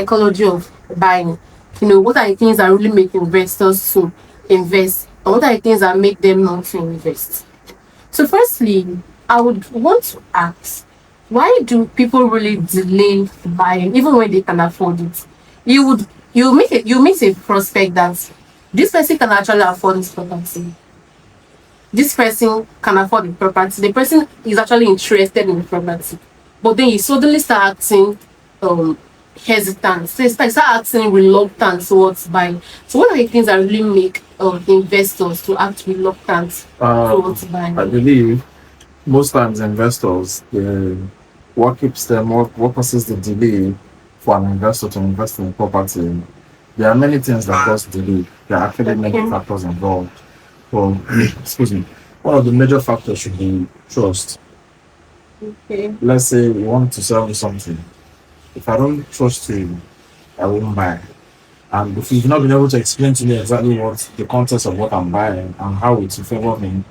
psychology of buying? What are the things that really make investors to invest, and what are the things that make them not to invest? So, firstly, I would want to ask, why do people really delay buying even when they can afford it? You meet a prospect that this person can actually afford this property. This person can afford the property. The person is actually interested in the property, but then you suddenly start acting um hesitant. So it's like start acting reluctant towards buying. So what are the things that really make investors to act reluctant towards buying? I believe most times investors, what keeps them, what causes the delay for an investor to invest in property, there are many things that cause delay. There are actually many Okay. factors involved. Well, excuse me. One of the major factors should be trust. Okay. Let's say you want to sell me something. If I don't trust you, I won't buy. And if you've not been able to explain to me exactly what the context of what I'm buying and how it will favor me,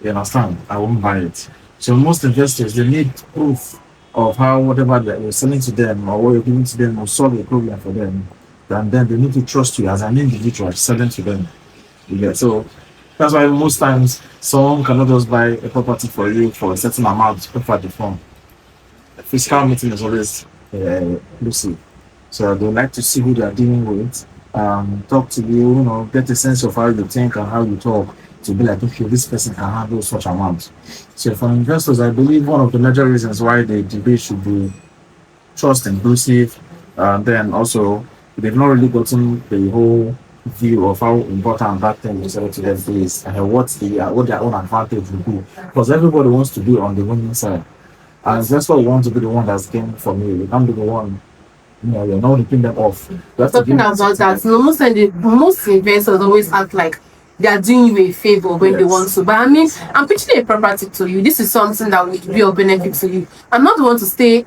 you understand, I won't buy it. So most investors, they need proof of how whatever that you're selling to them or what you're giving to them will solve a problem for them. And then they need to trust you as an individual selling to them. You get so that's why most times someone cannot just buy a property for you for a certain amount to pay for the phone. A fiscal meeting is always inclusive. So they like to see who they are dealing with, talk to you, get a sense of how you think and how you talk to be like, okay, this person can handle such amount. So for investors, I believe one of the major reasons why the debate should be trust inclusive, and then also they've not really gotten the whole view of how important that thing is to them is and what their own advantage will be. Because everybody wants to be on the winning side. And investor want to be the one that's gaining from you. You can't be the one, you're not ripping them off. You have to Talking give about that, most investors always act like they are doing you a favor when they want yes. to. But I mean, I'm pitching a property to you. This is something that will be of benefit to you. I'm not the one to stay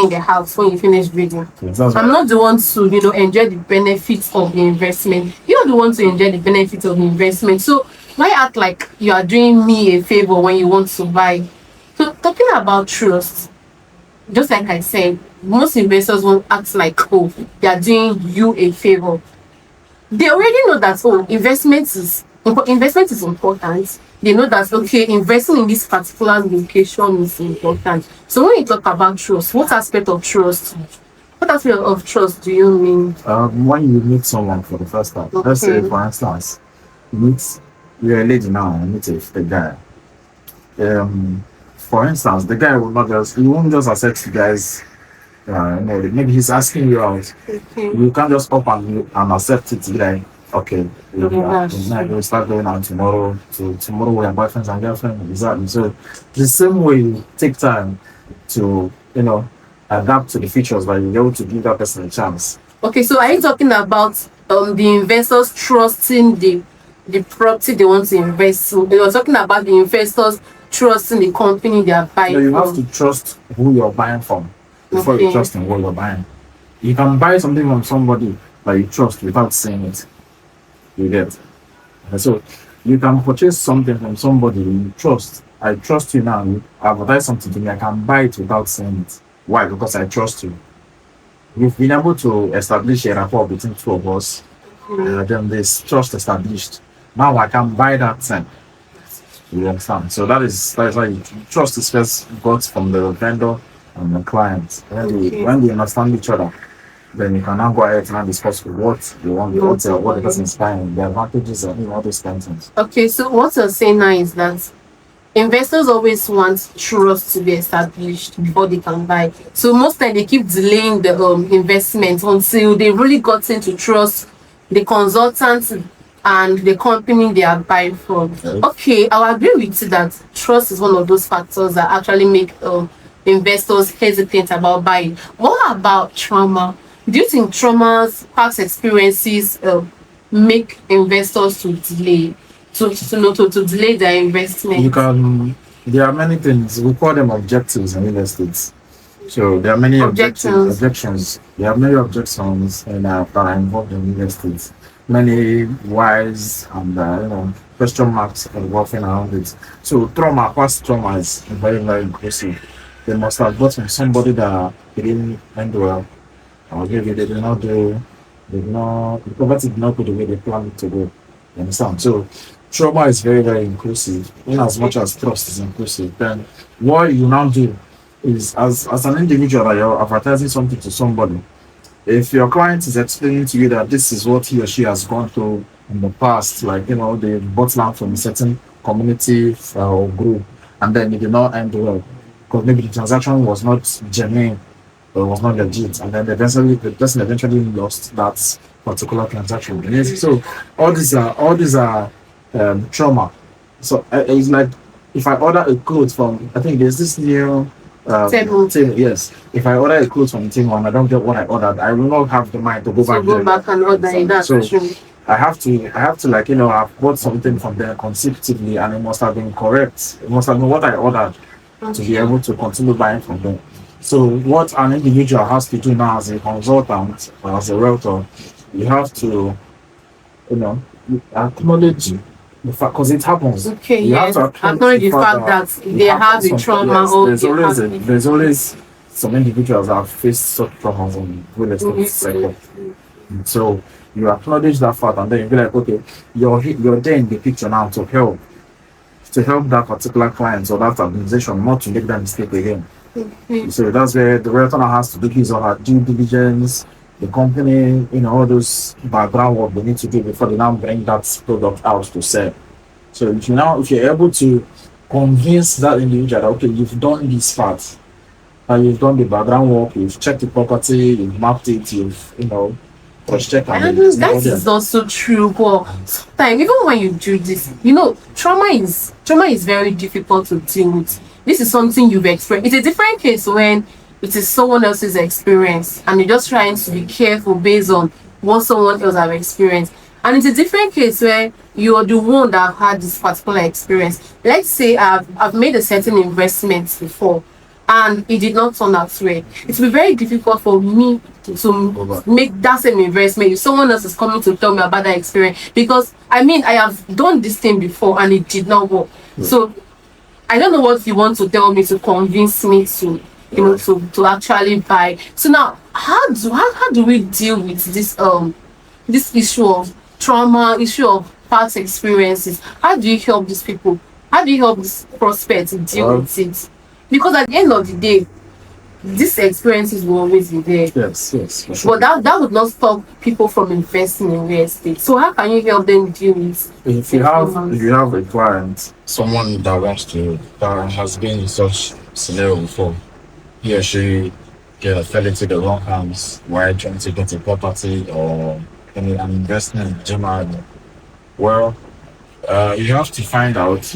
in the house when you finish reading. Yes, that's I'm right. not the one to, enjoy the benefits of the investment. You're the one to enjoy the benefits of the investment. So why act like you are doing me a favor when you want to buy? So talking about trust, just like I said, most investors won't act like, oh, they are doing you a favor. They already know that, oh, investment is important. They know that, okay, investing in this particular location is important. So when you talk about trust, what aspect of trust do you mean? When you meet someone for the first time, let's say, Okay. for instance, you meet, you're a lady now and meet a guy. For instance, the guy will not just, he won't just accept you guys. Maybe he's asking you out. Okay. You can't just up and accept it to be like, okay, That's true. we'll start going out tomorrow. So tomorrow we are boyfriends and girlfriends. Exactly. So the same way you take time to, adapt to the features, but you're able to give that person a chance. Okay, so are you talking about the investors trusting the property they want to invest in? You're talking about the investors trusting the company they are So buying you have from. to trust who you're buying from before you Okay. trust in what you're buying. You can buy something from somebody that you trust without saying it. You get. And so you can purchase something from somebody you trust. I trust you now. You advertise something to me. I can buy it without saying it. Why? Because I trust you. We've been able to establish a rapport between two of us. Then this trust established. Now I can buy that thing. You understand? So that is why trust is first got from the vendor and the client. Okay. When they understand each other, then you can now go ahead and now discuss what you want, what the person is buying, the advantages and all those kinds of things. Okay, so what you're saying now is that investors always want trust to be established before they can buy. So most time they keep delaying the investment until they really got into trust the consultants and the company they are buying from. Right. Okay, I agree with you that trust is one of those factors that actually make investors hesitate about buying. What about trauma? Do you think traumas, past experiences, make investors to delay to delay their investment? You can. There are many things we call them objectives in real estate. So there are many Objections. objections. There are many objections that are involved in real estate. Many whys and question marks involving around it. So past trauma is very very inclusive. They must have bought from somebody that didn't end well, or maybe they did not do, the property did not go the way they planned it to go. You understand? So trauma is very, very inclusive, in as much as trust is inclusive. Then what you now do is, as an individual that you're advertising something to somebody, if your client is explaining to you that this is what he or she has gone through in the past, like, they bought land from a certain community or group, and then it did not end well because maybe the transaction was not genuine or was not legit, and then eventually the person eventually lost that particular transaction. Yes, so all these are trauma. So it's like, if I order a clothes from, I think there's this new Table. yes. If I order a clothes from Timo and I don't get what I ordered, I will not have the mind to go So back go there. back and order it. That's So true. I have to, like, I've bought something from there consecutively, and it must have been correct. It must have been what I ordered to be able to continue buying from them. So what an individual has to do now, as a consultant or as a realtor, you have to, acknowledge the fact, because it happens. Okay, You have yes. to Acknowledge the fact that it they have happens a trauma yes, or there's they always have there's always some individuals that have faced such traumas in real estate sector. So you acknowledge that fact, and then you be like, okay, you're there in the picture now to help that particular client or that organization not to make that mistake again. So that's where the realtor now has to do his or her due diligence, the company, all those background work they need to do before they now bring that product out to sell. So if you're able to convince that individual that, okay, you've done this part, and you've done the background work, you've checked the property, you've mapped it, you've cross-checked, and And then it's that not there. is also true, but sometimes even when you do this, trauma is very difficult to deal with. This is something you've experienced. It's a different case when it is someone else's experience and you're just trying to be careful based on what someone else have experienced. And it's a different case where you're the one that had this particular experience. Let's say I've made a certain investment before and it did not turn out well. It will be very difficult for me to make that same investment if someone else is coming to tell me about that experience, because I have done this thing before and it did not work. So I don't know what you want to tell me to convince me to to actually buy. So now how do we deal with this issue of trauma, issue of past experiences? How do you help these people? How do you help this prospect to deal with it? Because at the end of the day, these experiences will always be there. Yes, for sure. But that would not stop people from investing in real estate. So how can you help them deal with If you have a client, someone that has been in such scenario before, he or she fell into the wrong hands while trying to get a property or an investment generally, well, you have to find out.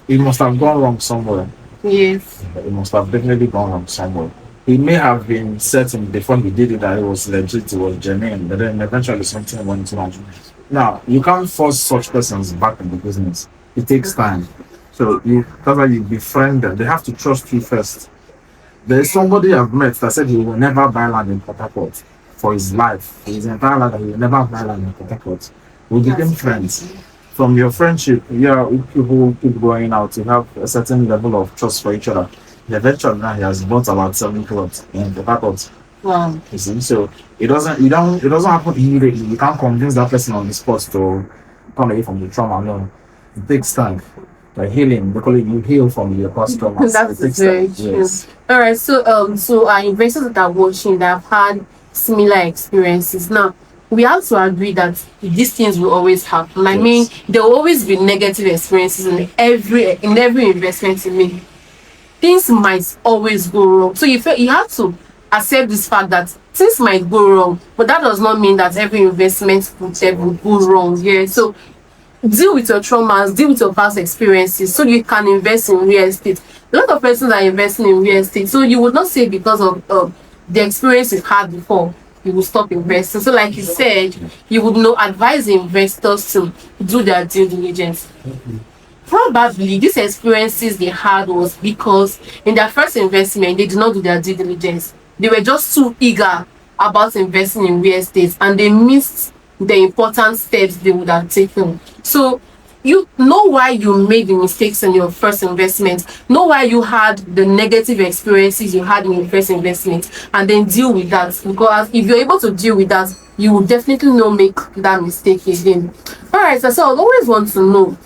It must have gone wrong somewhere. yes. It must have definitely gone wrong somewhere. He may have been certain before he did it that it was legit, it was genuine, but then eventually something went wrong. Now, you can't force such persons back in the business. It takes time. So that's why you befriend them. They have to trust you first. There is somebody I've met that said he will never buy land in Port Harcourt for his life. For his entire life, he will never buy land in Port Harcourt. We became friends. From your friendship, people keep going out to have a certain level of trust for each other. Eventually, now he has bought about 7 plots in Port Harcourt. Wow. You see, so it doesn't happen immediately. You can't convince that person on the spot to come away from the trauma. No, it takes time. Like healing, they call it, you heal from your past trauma. That's It takes very time. true. Yes. All right. So our investors that are watching that have had similar experiences. Now, we have to agree that these things will always happen. Yes. There will always be negative experiences in every investment you make. Things might always go wrong. So you have to accept this fact that things might go wrong, but that does not mean that every investment will go wrong. Yeah. So deal with your traumas, deal with your past experiences so you can invest in real estate. A lot of persons are investing in real estate. So you would not say because of the experience you've had before, you will stop investing. So like you said, you would advise investors to do their due diligence. Probably these experiences they had was because in their first investment they did not do their due diligence. They were just too eager about investing in real estate and they missed the important steps they would have taken. So you know why you made the mistakes in your first investment, know why you had the negative experiences you had in your first investment, and then deal with that. Because if you're able to deal with that, you will definitely not make that mistake again. All right, so I always want to know.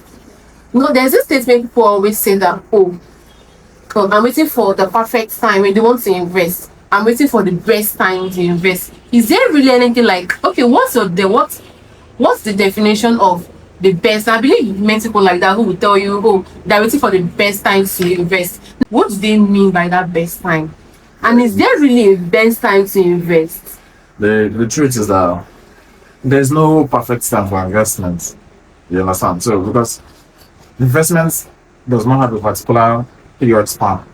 There's this statement people always say that, oh, I'm waiting for the perfect time when they want to invest. I'm waiting for the best time to invest. Is there really anything like, okay, what's the definition of the best? I believe you met people like that who will tell you, oh, they're waiting for the best time to invest. What do they mean by that best time? And is there really a best time to invest? The truth is that there's no perfect time for investment. You understand? So because investments does not have a particular period span.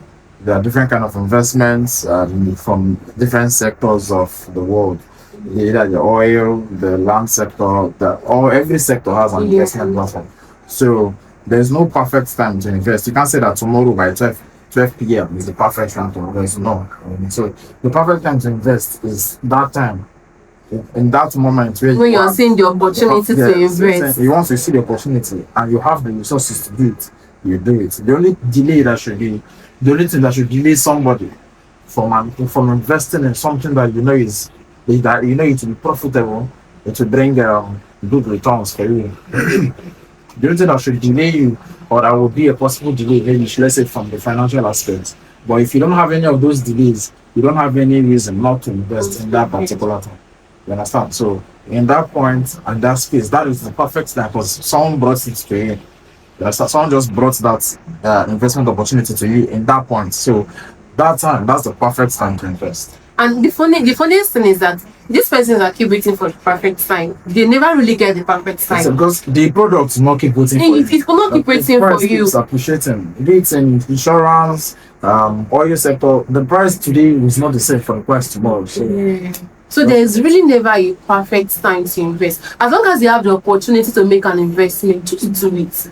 There are different kind of investments from different sectors of the world. Either the oil, the land sector, or every sector has an investment platform. So there's no perfect time to invest. You can't say that tomorrow by 12 p.m. is the perfect time to invest. No. So the perfect time to invest is that time. In that moment where when you're seeing the opportunity to invest. You want to see the opportunity and you have the resources to do it, you do it. The only thing that should delay somebody from investing in something that you know is that you know it will be profitable, it will bring good returns for you. The only thing that should delay you, or that will be a possible delay, maybe let's say from the financial aspect. But if you don't have any of those delays, you don't have any reason not to invest in that particular time. You understand? So in that point and that space, that is the perfect time because someone brought it to you. Someone just brought that investment opportunity to you in that point. So that time, that's the perfect time to invest. And the funniest thing is that these persons that keep waiting for the perfect time, they never really get the perfect time. It's because the product will not keep waiting for you. It will not keep waiting for you. It's appreciating. Be it in insurance, oil sector, the price today is not the same for the price tomorrow. So there's really never a perfect time to invest. As long as you have the opportunity to make an investment, just do it.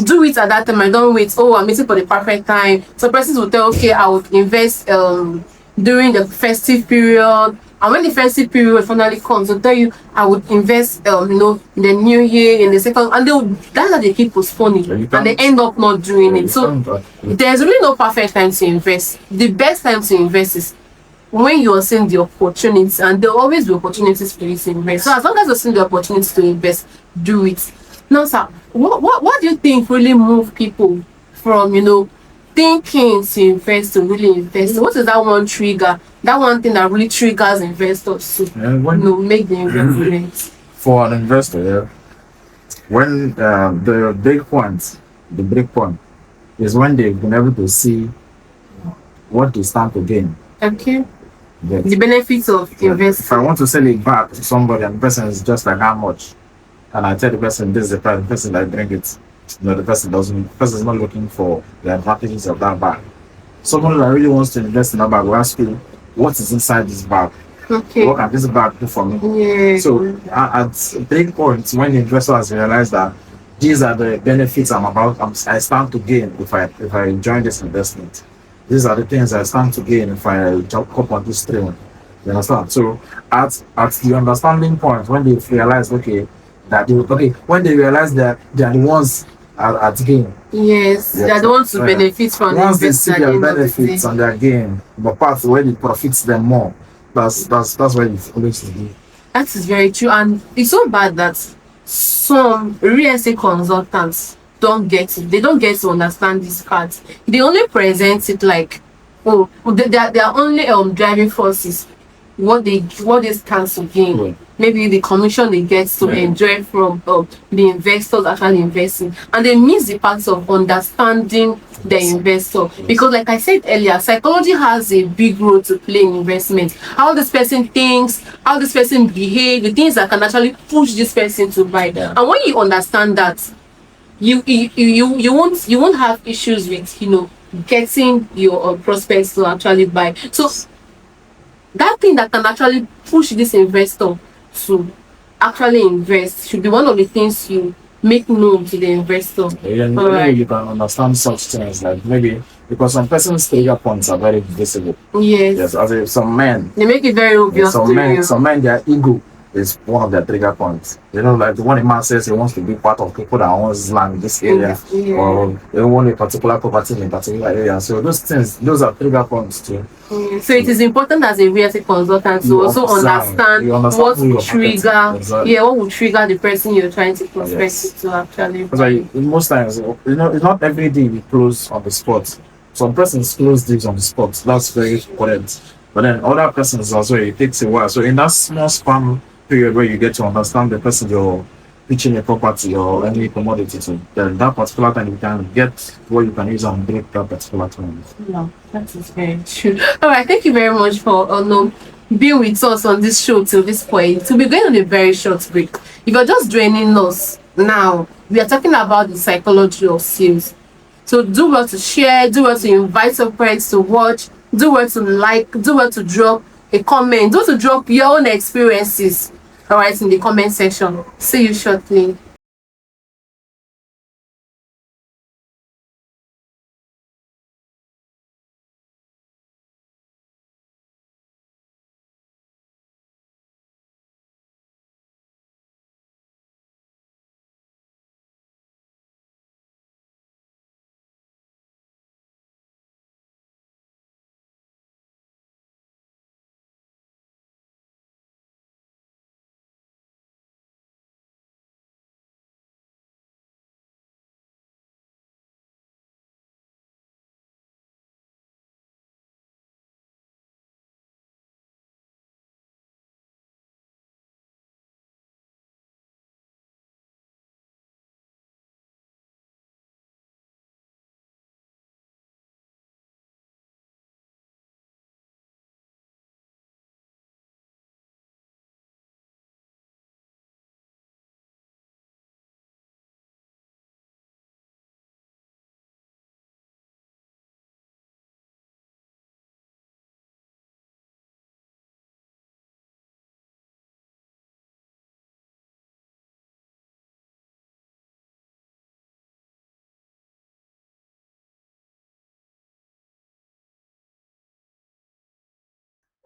Do it at that time. I don't wait. Oh, I'm waiting for the perfect time. So persons will tell, okay, I would invest during the festive period. And when the festive period finally comes, they'll tell you I would invest in the new year, in the second, and that's how they keep postponing, and they end up not doing it. So there's really no perfect time to invest. The best time to invest is when you're seeing the opportunities, and there will always be opportunities for you to invest. So as long as you're seeing the opportunity to invest, do it. Now, sir, what do you think really move people from thinking to invest to really invest? What is that one trigger? That one thing that really triggers investors to make the investment? For an investor, when the break point is when they've been able to see what they stand to gain. Okay. The benefits of investing. If I want to sell it back to somebody and the person is just like how much, and I tell the person this is the price, the person that bring it, the person doesn't. The person is not looking for the advantages of that bag. Someone that really wants to invest in that bag will ask you, what is inside this bag? Okay. What can this bag do for me? Yeah. So at break points when the investor has realized that these are the benefits I stand to gain if I join this investment. These are the things I stand to gain if I jump up on this train. You understand? So at the understanding point, when they realize, when they realize that they are the ones at gain. Yes, they are the ones to benefit from once they see their benefits and their gain, but part where it profits them more. That's where it's always to be. That is very true, and it's so bad that some real estate consultants don't get it. They don't get to understand these cards. They only present it like, oh, they are only driving forces. What they stand to gain. Maybe the commission they get to enjoy from the investors actually investing, and they miss the part of understanding the investor. Because like I said earlier, psychology has a big role to play in investment. How this person thinks, how this person behaves, the things that can actually push this person to buy. And when you understand that, you won't have issues with getting your prospects to actually buy. So that thing that can actually push this investor to actually invest should be one of the things you make known to the investor. You can understand such things, like maybe because some persons' trigger points are very visible. Yes. As if some men, they make it very obvious. Some men, their ego is one of their trigger points. You know, like the one a man says he wants to be part of people that owns land in this In area, this, yeah. or they want a particular property in a particular area. So those things, those are trigger points too. So it is important as a real estate consultant to also understand you understand what who will you're marketing. trigger, Exactly. yeah, what will trigger the person you're trying to prospect Yes. to actually Because buy. most times, you know, it's not every day we close on the spot. Some persons close deals on the spot. That's very correct. But then other persons as well, it takes a while. So in that small span period where you get to understand the person you're pitching a property or any commodity to, then that particular time you can get what you can use and break that particular time. No, that is very true. All right, thank you very much for no, being with us on this show till this point. We'll be going on a very short break. If you're just joining us now, we are talking about the psychology of sales. So do well to share, do well to invite your friends to watch, do well to like, do well to drop a comment, do well to drop your own experiences, all right, in the comment section. See you shortly.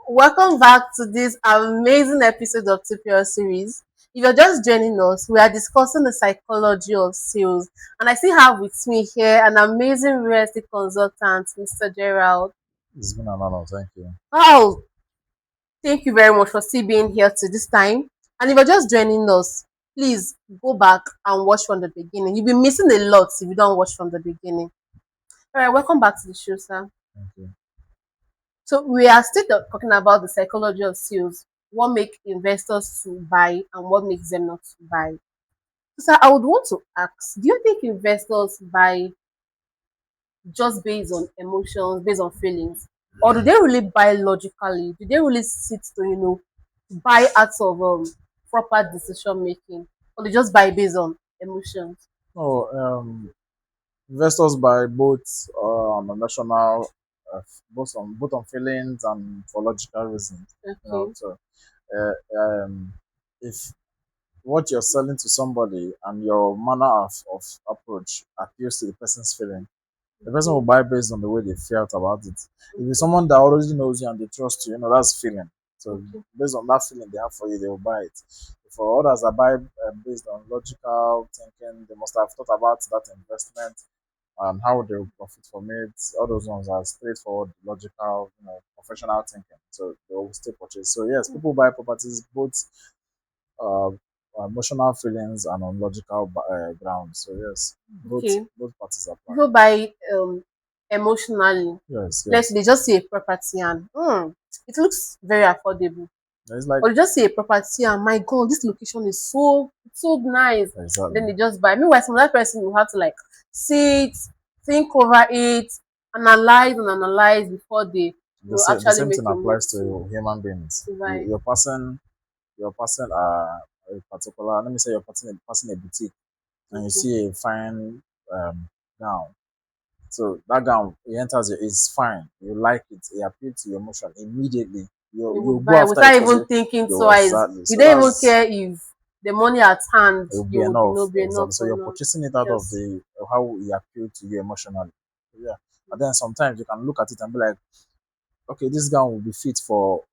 Welcome back to this amazing episode of TPL series. If you're just joining us, we are discussing the psychology of sales. And I still have with me here an amazing real estate consultant, Mr. Gerald. It's been an honor, thank you. Oh, thank you very much for still being here to this time. And if you're just joining us, please go back and watch from the beginning. You'll be missing a lot if you don't watch from the beginning. All right, welcome back to the show, sir. Thank you. So we are still talking about the psychology of sales, what makes investors to buy and what makes them not to buy. So I would want to ask, do you think investors buy just based on emotions, based on feelings? Or do they really buy logically? Do they really sit to, buy out of proper decision making? Or they just buy based on emotions? Oh, investors buy both on emotional, both on feelings and for logical reasons. You know, Okay. so if what you're selling to somebody and your manner of approach appeals to the person's feeling, the person will Okay. buy based on the way they felt about it. If it's someone that already knows you and they trust you, you know, that's feeling. So Okay. based on that feeling they have for you, they will buy it. For others that buy based on logical thinking, they must have thought about that investment and how they will profit from it. All those ones are straightforward, logical, you know, professional thinking. So they will still purchase. So yes, people buy properties both uh, emotional feelings and on logical grounds. So yes, Okay. both parties apply. People buy emotionally. Yes, Let's yes. say they just see a property and it looks very affordable. It's like Or they just see a property and my god, this location is so nice. exactly. Then they just buy. Meanwhile, some other person will have to like sit, think over it, analyze before they The actually same make thing a move applies to human beings. to buy. You're passing a particular. Let me say you're passing a boutique, and you Okay. see a fine gown. So that gown, it enters you, it's fine. You like it, it appeals to your emotion immediately. You You would go buy after it without because even thinking you twice. exactly. You So don't even that's care if the money at hand it will be you would enough. be enough Exactly. So or you're not. purchasing it out of Yes. the how it appealed to you emotionally. Yeah. But then sometimes you can look at it and be like, okay, this gown will be fit for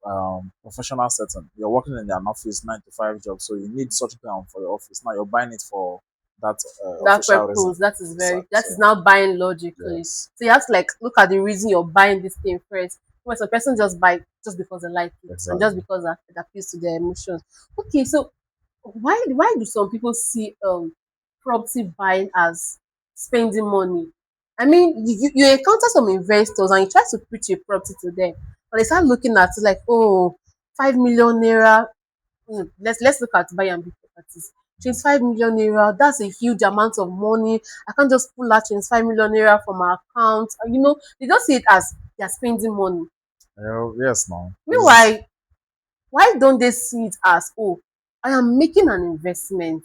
professional setting. You're working in an office 9 to 5 job, so you need such gown for your office. Now you're buying it for that That official reason. purpose, that is very, that is So now buying logically. yes, So you have to like look at the reason you're buying this thing first. When some person just buy just because they like it and just exactly. because that it appeals to their emotions. Okay, so why do some people see property buying as spending money? I mean, you encounter some investors and you try to preach a property to them, but they start looking at it like, oh, 5 million naira. Let's look at buy and build properties. 25 million naira, that's a huge amount of money. I can't just pull out 25 million naira from my account. They just see it as they're spending money. Yes, now this Meanwhile, why don't they see it as, oh, I am making an investment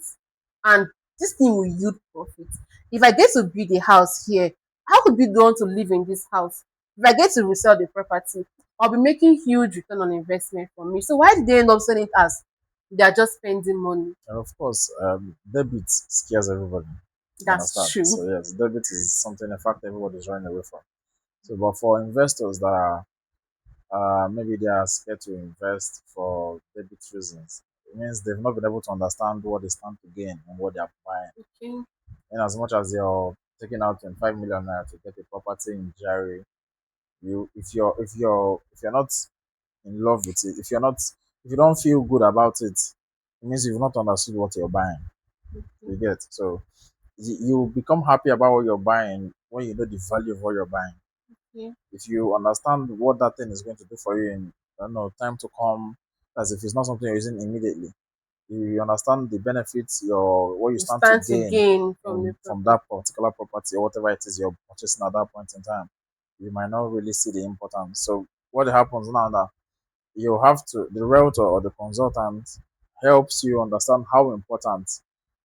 and this thing will yield profit? If I get to build a house here, how could be the one to live in this house? If I get to resell the property, I'll be making huge return on investment for me. So why did they end up selling it as they are just spending money? and of course, debit scares everybody. You That's understand? true. So yes, debit is something in fact everybody's running away from. So, but for investors that are maybe they are scared to invest for debit reasons, it means they've not been able to understand what they stand to gain and what they are buying. Okay. In as much as you're taking out 25 million naira to get a property in Jari, if you're not in love with it, if you don't feel good about it, it means you've not understood what you're buying. You get so you become happy about what you're buying when you know the value of what you're buying. Okay. If you understand what that thing is going to do for you in, I don't know, time to come, as if it's not something you're using immediately, you understand the benefits, your what you You stand to stand to gain gain from the from property. that particular property or whatever it is you're purchasing at that point in time, you might not really see the importance. So what happens now that you have to the realtor or the consultant helps you understand how important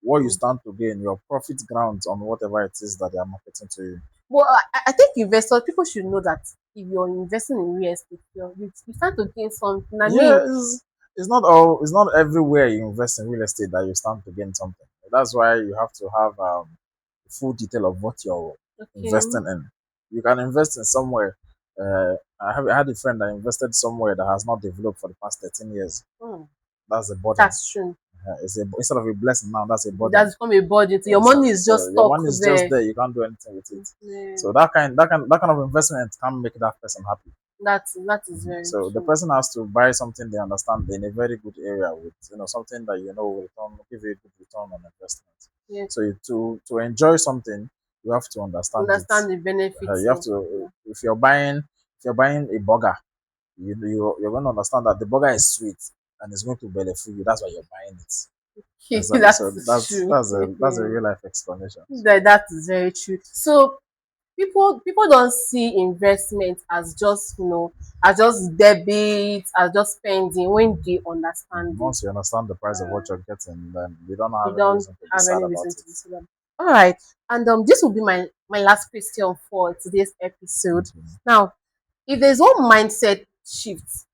what you stand to gain, your profit grounds on whatever it is that they are marketing to you. Well, I think investors, people should know that if you're investing in real estate, you stand to gain something. I Yeah, mean, it's not everywhere you invest in real estate that you stand to gain something. That's why you have to have full detail of what you're okay. investing in. You can invest in somewhere. I had a friend that invested somewhere that has not developed for the past 13 years. Hmm, That's a burden. that's true. Instead of a blessing now, that's a It burden. has become a budget. Your Yes, money is so just your stuck money is just there. there. You can't do anything with it. Yeah, So that kind of investment can make that person happy. that is very So the true. person has to buy something they understand in a very good area with something that will give you a good return on investment. Yeah, So to enjoy something, you have to understand it. understand the You benefits have of. to if you're buying a burger, you're going to understand that the burger is sweet and it's going to benefit you. That's why you're buying it. Okay, Exactly. that So is that's true. that's a that's a real life explanation. So That is very true. So people don't see investment as just as just debit, as just spending when they understand it. once you understand the price of what you're getting, then you don't You have any don't reason to be have sad any about reason to it. be so bad. All right, and this will be my last question for today's episode. Okay. Now, if there's one mindset shift,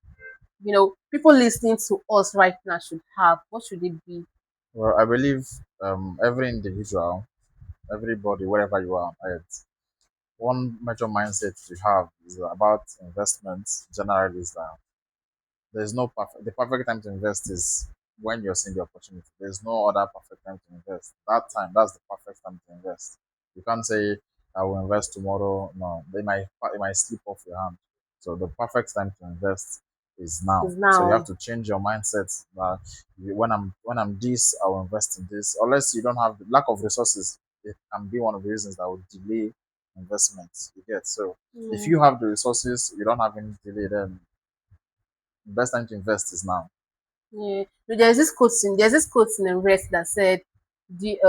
people listening to us right now should have, what should it be? Well, I believe every individual, everybody, wherever you are on earth, one major mindset to have is about investments. Generally, is that there's no perfect. The perfect time to invest is when you're seeing the opportunity. There's no other perfect time to invest. That's the perfect time to invest. You can't say I will invest tomorrow. No, they might slip off your hand. So the perfect time to invest is now. Is So you have now. to change your mindset that when I'm this, I will invest in this. Unless you don't have the lack of resources, it can be one of the reasons that will delay investments. You get so if Yeah. you have the resources, you don't have any delay, then the best time to invest is now. Yeah. So there's this quote in the rest that said the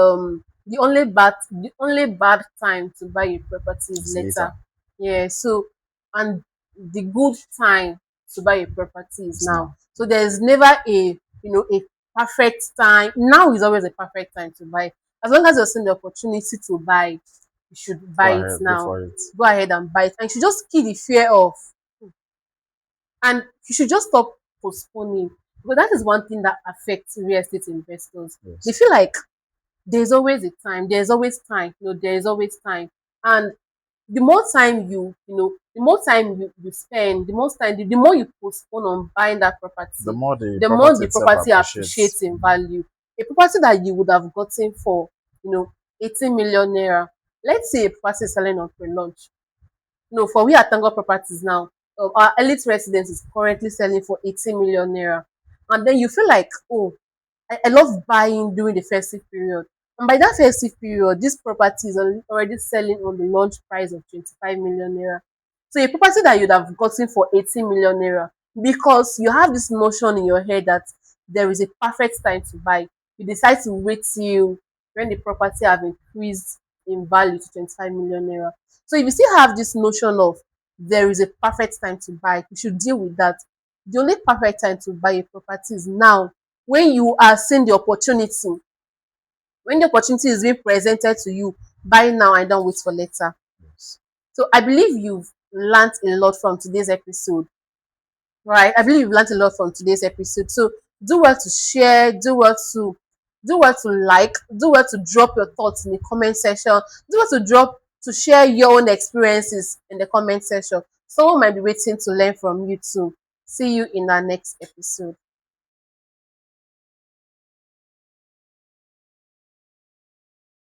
only bad time to buy a property is It's later. later. Yeah. So and the good time to buy a property is It's now. now. So there's never a perfect time. Now is always a perfect time to buy. As long as you're seeing the opportunity to buy, you should Go buy it ahead, go now. for it. Go ahead and buy it. And you should just kill the fear of and you should just stop postponing because that is one thing that affects real estate investors. They Yes. feel like there's always a time, there's always time, there is always time. And the more time the more time you spend, the more time, the more you postpone on buying that The property, more the the more property the itself property appreciates. appreciates in value. A property that you would have gotten for, you know, 18 million naira. Let's say a property is selling on pre-launch. No, for we at Tango Properties now, our elite residence is currently selling for 18 million naira. And then you feel like, oh, I love buying during the festive period. And by that festive period, this property is already selling on the launch price of 25 million naira. So a property that you'd have gotten for 18 million naira, because you have this notion in your head that there is a perfect time to buy, you decide to wait till when the property have increased in value to 25 million naira. So if you still have this notion of there is a perfect time to buy, you should deal with that. The only perfect time to buy a property is now, when you are seeing the opportunity, when the opportunity is being presented to you, buy now and don't wait for later. Yes. So I believe you've learned a lot from today's episode, right? I believe you've learned a lot from today's episode. So do well to share, do well to like, do well to drop your thoughts in the comment section, do well to drop to share your own experiences in the comment section. Someone might be waiting to learn from you too. See you in our next episode.